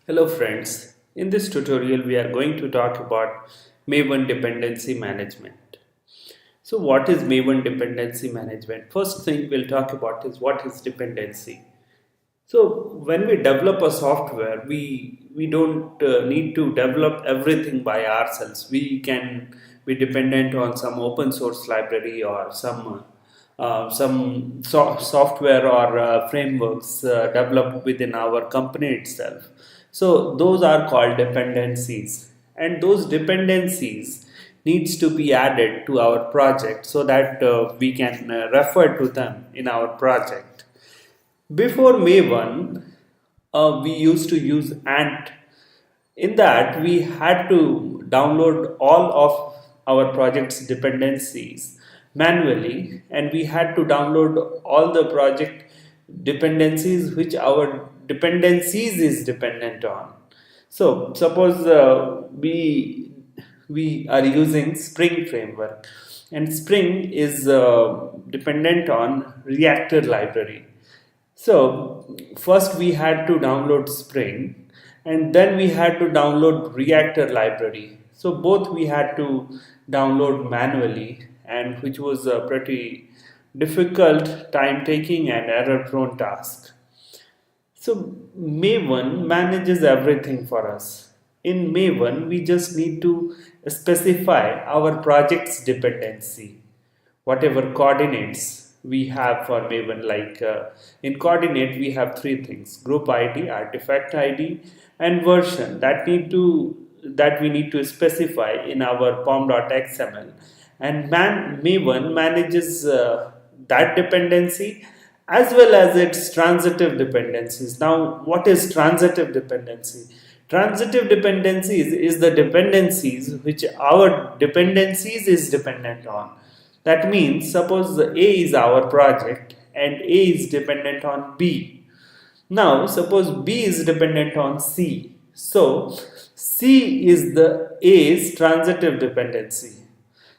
Hello friends, in this tutorial we are going to talk about Maven dependency management. So what is Maven dependency management? First thing we'll talk about is what is dependency. So when we develop a software, we don't need to develop everything by ourselves. We can be dependent on some open source library or some software or frameworks developed within our company itself. So those are called dependencies, and those dependencies needs to be added to our project so that we can refer to them in our project. Before Maven, we used to use Ant. In that, we had to download all of our project's dependencies manually, and we had to download all the project dependencies which our dependencies is dependent on. So, suppose we are using Spring framework, and Spring is dependent on Reactor library. So first we had to download Spring, and then we had to download Reactor library. So both we had to download manually, and which was a pretty difficult, time taking and error prone task. So Maven manages everything for us. In Maven, we just need to specify our project's dependency, whatever coordinates we have for Maven. Like in coordinate, we have three things: group ID, artifact ID, and version that we need to specify in our pom.xml. And Maven manages that dependency as well as its transitive dependencies. Now, what is transitive dependency? Transitive dependencies is the dependencies which our dependencies is dependent on. That means, suppose A is our project and A is dependent on B. Now, suppose B is dependent on C. So, C is the A's transitive dependency.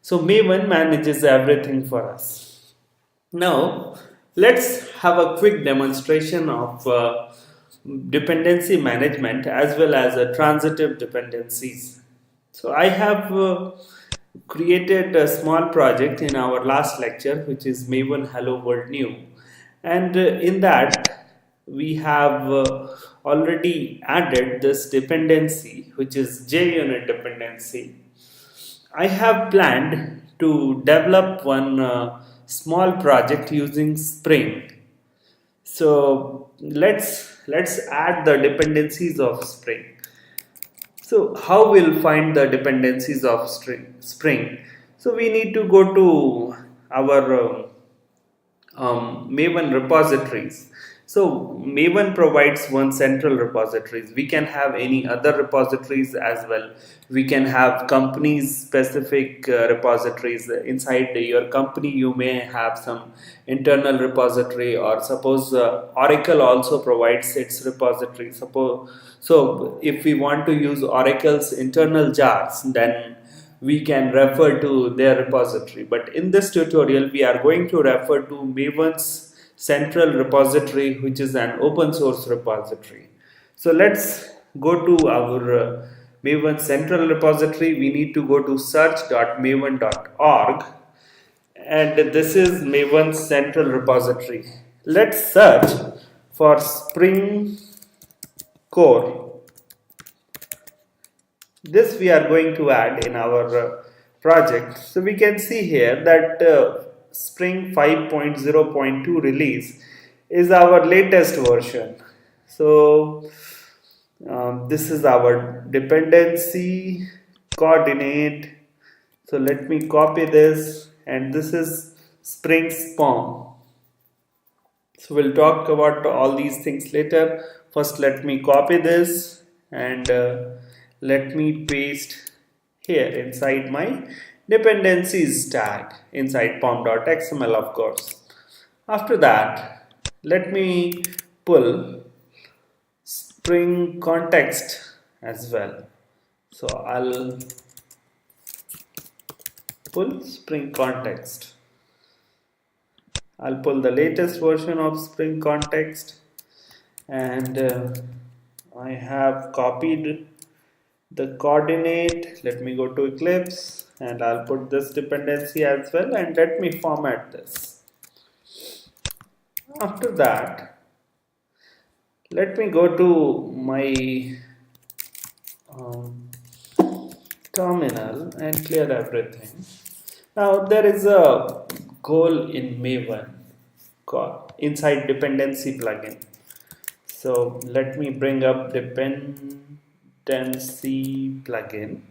So, Maven manages everything for us. Now, let's have a quick demonstration of dependency management as well as transitive dependencies. So, I have created a small project in our last lecture, which is Maven Hello World New, and in that we have already added this dependency, which is JUnit dependency. I have planned to develop one small project using Spring. So let's add the dependencies of Spring. So how we'll find the dependencies of Spring? So we need to go to our Maven repositories. So Maven provides one central repositories. We can have any other repositories as well. We can have companies specific repositories. Inside your company you may have some internal repository, or suppose Oracle also provides its repository. Suppose, so if we want to use Oracle's internal jars, then we can refer to their repository. But in this tutorial, we are going to refer to Maven's central repository, which is an open source repository. So let's go to our Maven central repository. We need to go to search.maven.org, and this is Maven's central repository. Let's search for Spring Core. This we are going to add in our project. So we can see here that Spring 5.0.2 release is our latest version. So this is our dependency coordinate. So let me copy this, and this is Spring's POM. So we'll talk about all these things later. First, let me copy this and let me paste here inside my dependencies tag inside pom.xml, of course. After that, let me pull Spring context as well. So I'll pull Spring context. I'll pull the latest version of Spring context, and I have copied the coordinate. Let me go to Eclipse and I'll put this dependency as well, and let me format this. After that, let me go to my um, terminal and clear everything. Now there is a goal in Maven inside dependency plugin. So let me bring up dependency plugin,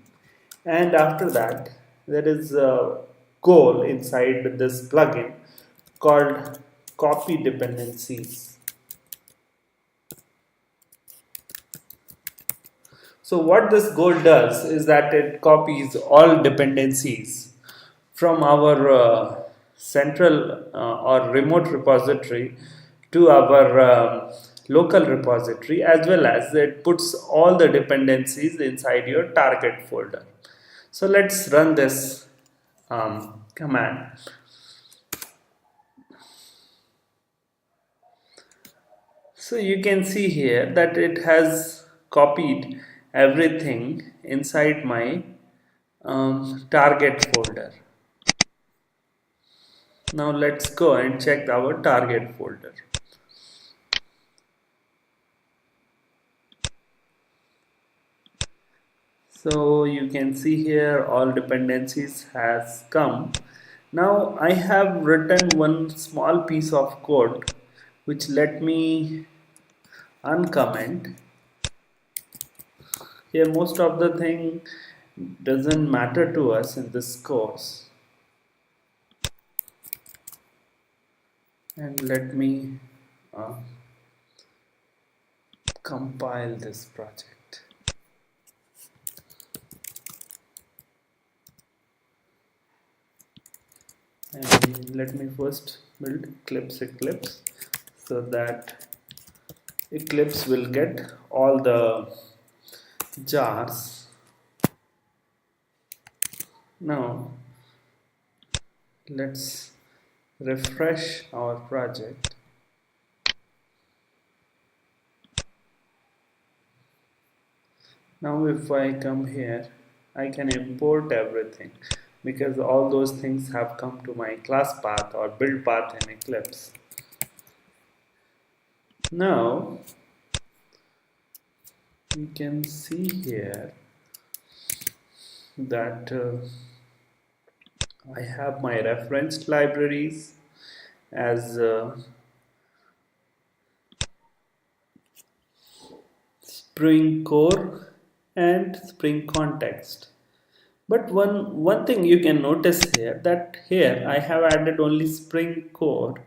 and after that there is a goal inside this plugin called copy dependencies. So what this goal does is that it copies all dependencies from our central or remote repository to our local repository, as well as it puts all the dependencies inside your target folder. So let's run this command. So you can see here that it has copied everything inside my target folder. Now let's go and check our target folder. So you can see here all dependencies has come. Now I have written one small piece of code which let me uncomment. Here most of the thing doesn't matter to us in this course. And let me compile this project. And let me first build Eclipse so that Eclipse will get all the jars. Now let's refresh our project. Now if I come here, I can import everything because all those things have come to my class path or build path in Eclipse. Now you can see here that I have my referenced libraries as Spring Core and Spring Context. But one thing you can notice here, that here I have added only Spring Core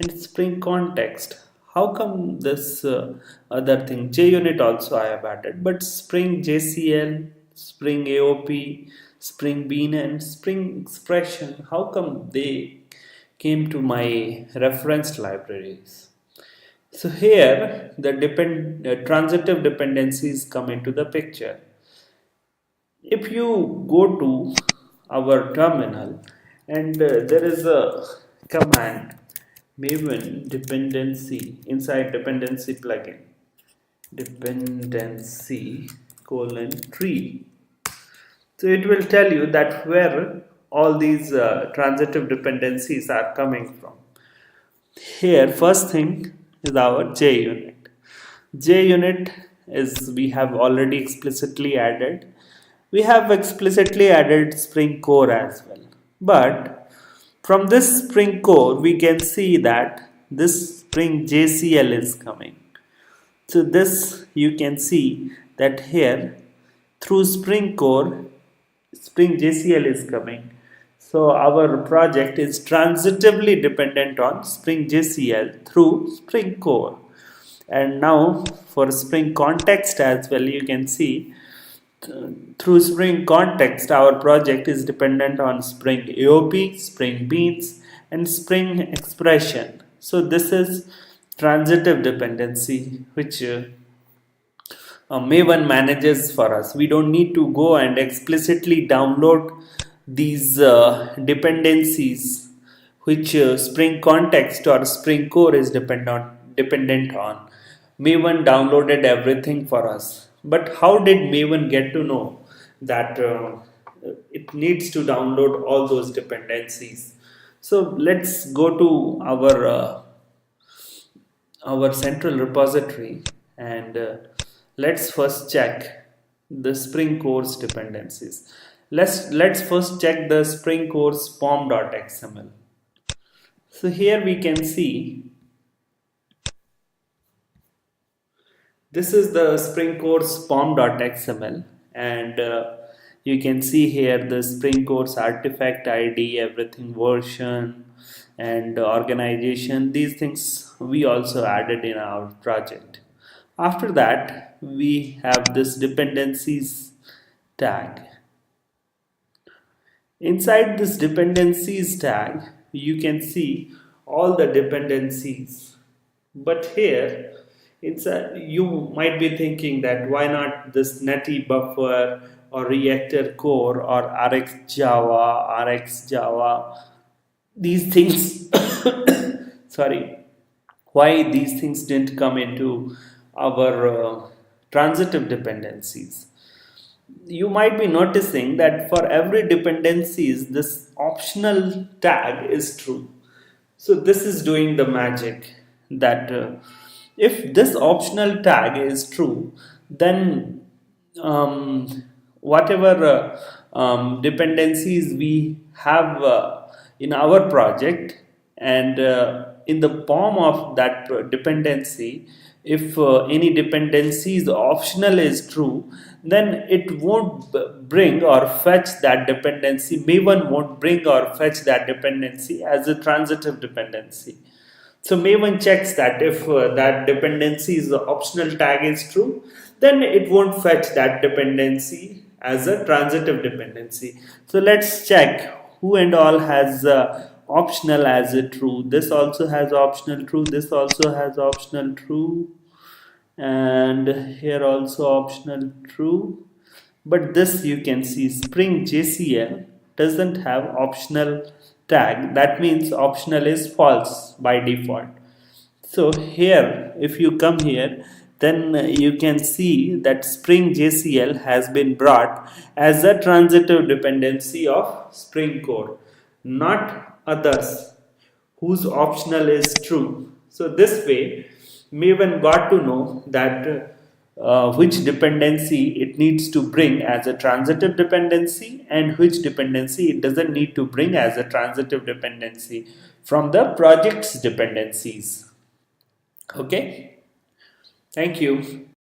and Spring Context. How come this other thing JUnit also I have added, but Spring JCL, Spring AOP, Spring Bean and Spring Expression, how come they came to my referenced libraries? So here the transitive dependencies come into the picture. If you go to our terminal and there is a command Maven dependency inside dependency plugin, dependency :tree. So it will tell you that where all these transitive dependencies are coming from. Here first thing is our JUnit. JUnit is we have already explicitly added. We have explicitly added Spring Core as well. But from this Spring Core we can see that this Spring JCL is coming. So this you can see that here through Spring Core Spring JCL is coming. So our project is transitively dependent on Spring JCL through Spring Core. And now for Spring Context as well, you can see through Spring Context our project is dependent on Spring AOP, Spring Beans and Spring Expression. So this is transitive dependency which Maven manages for us. We don't need to go and explicitly download these dependencies which Spring Context or Spring Core is dependent on. Maven downloaded everything for us. But how did Maven get to know that it needs to download all those dependencies? So let's go to our central repository and let's first check the Spring course dependencies. Let's first check the Spring course pom.xml. So here we can see this is the Spring course pom.xml, and you can see here the Spring course artifact ID, everything, version, and organization. These things we also added in our project. After that, we have this dependencies tag. Inside this dependencies tag, you can see all the dependencies. But here, you might be thinking that why not this netty buffer or reactor core or rx java. These things, sorry, why these things didn't come into our transitive dependencies. You might be noticing that for every dependencies this optional tag is true. So this is doing the magic that if this optional tag is true, then um, whatever dependencies we have in our project and in the POM of that dependency, if any dependency is optional is true, then it won't bring or fetch that dependency. Maven won't bring or fetch that dependency as a transitive dependency. So Maven checks that if that dependency's optional tag is true, then it won't fetch that dependency as a transitive dependency. So let's check who and all has optional as a true. This also has optional true. This also has optional true, and here also optional true. But this you can see Spring JCL doesn't have optional tag. That means optional is false by default. So here, if you come here, then you can see that Spring JCL has been brought as a transitive dependency of Spring Core, not others whose optional is true. So this way, Maven got to know that which dependency it needs to bring as a transitive dependency and which dependency it doesn't need to bring as a transitive dependency from the project's dependencies. Okay, thank you.